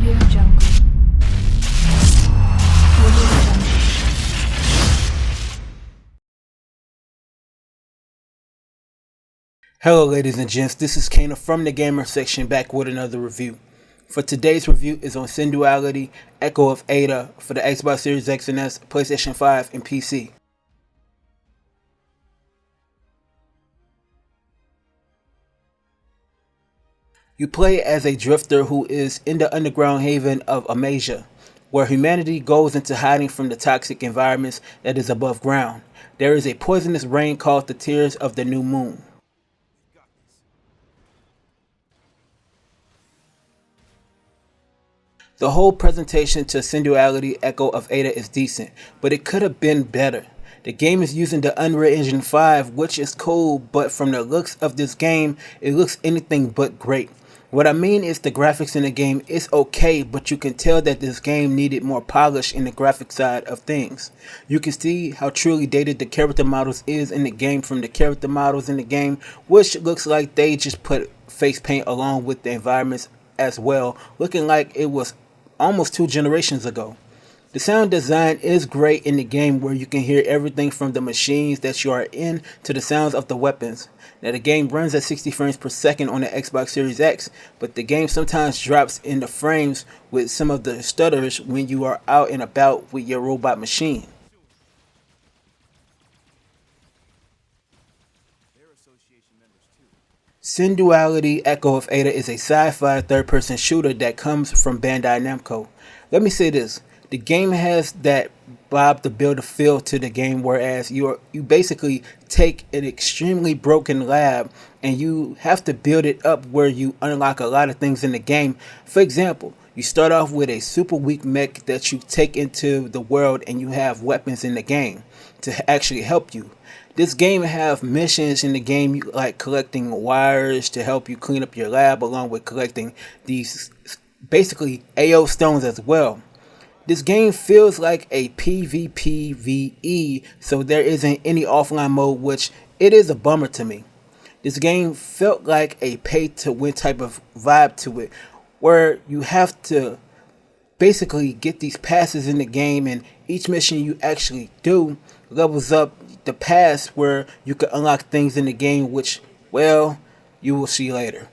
Audio Jungle. Audio Jungle. Hello ladies and gents, this is KANO from the gamer section back with another review. For today's review is on Synduality, Echo of Ada for the Xbox Series X and S, PlayStation 5, and PC. You play as a drifter who is in the underground haven of Amasia, where humanity goes into hiding from the toxic environments that is above ground. There is a poisonous rain called the Tears of the New Moon. The whole presentation to Synduality Echo of Ada is decent, but it could have been better. The game is using the Unreal Engine 5, which is cool, but from the looks of this game, it looks anything but great. What I mean is the graphics in the game is okay, but you can tell that this game needed more polish in the graphic side of things. You can see how truly dated the character models is in the game from the character models in the game, which looks like they just put face paint along with the environments as well, looking like it was almost 2 generations ago. The sound design is great in the game, where you can hear everything from the machines that you are in to the sounds of the weapons. Now the game runs at 60 frames per second on the Xbox Series X, but the game sometimes drops in the frames with some of the stutters when you are out and about with your robot machine. Synduality Echo of Ada is a sci-fi third-person shooter that comes from Bandai Namco. Let me say this, the game has that Bob the Builder feel to the game, whereas you basically take an extremely broken lab and you have to build it up where you unlock a lot of things in the game. For example, you start off with a super weak mech that you take into the world, and you have weapons in the game to actually help you. This game have missions in the game, like collecting wires to help you clean up your lab, along with collecting these basically AO stones as well. This game feels like a PvPvE, so there isn't any offline mode, which it is a bummer to me. This game felt like a pay to win type of vibe to it, where you have to basically get these passes in the game, and each mission you actually do levels up the pass where you can unlock things in the game, which, well, you will see later.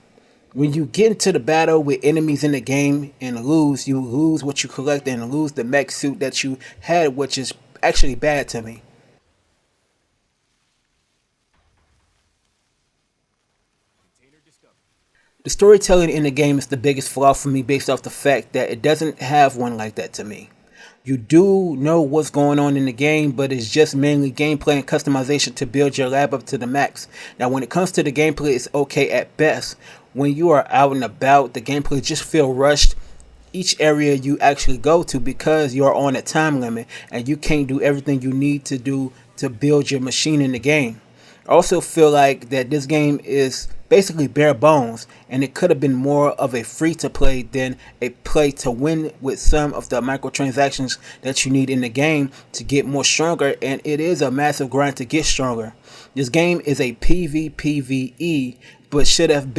When you get into the battle with enemies in the game and lose, you lose what you collect and lose the mech suit that you had, which is actually bad to me. The storytelling in the game is the biggest flaw for me, based off the fact that it doesn't have one like that to me. You do know what's going on in the game, but it's just mainly gameplay and customization to build your lab up to the max. Now when it comes to the gameplay, it's okay at best. When you are out and about, the gameplay just feel rushed each area you actually go to, because you're on a time limit and you can't do everything you need to do to build your machine in the game. I also feel like that this game is basically bare bones, and it could have been more of a free to play than a play to win, with some of the microtransactions that you need in the game to get more stronger, and it is a massive grind to get stronger. This game is a PvPvE, but should have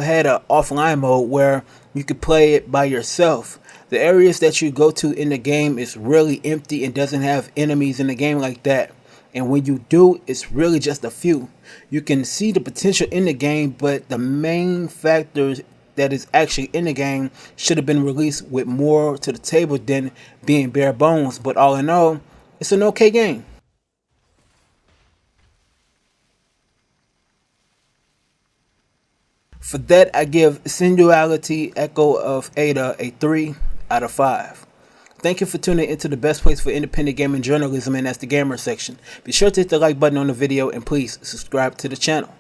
had an offline mode where you could play it by yourself. The areas that you go to in the game is really empty and doesn't have enemies in the game like that. And when you do, it's really just a few. You can see the potential in the game, but the main factors that is actually in the game should have been released with more to the table than being bare bones. But all in all, it's an okay game. For that, I give Synduality Echo of Ada a 3 out of 5. Thank you for tuning into the best place for independent gaming journalism, and that's the gamer section. Be sure to hit the like button on the video, and please subscribe to the channel.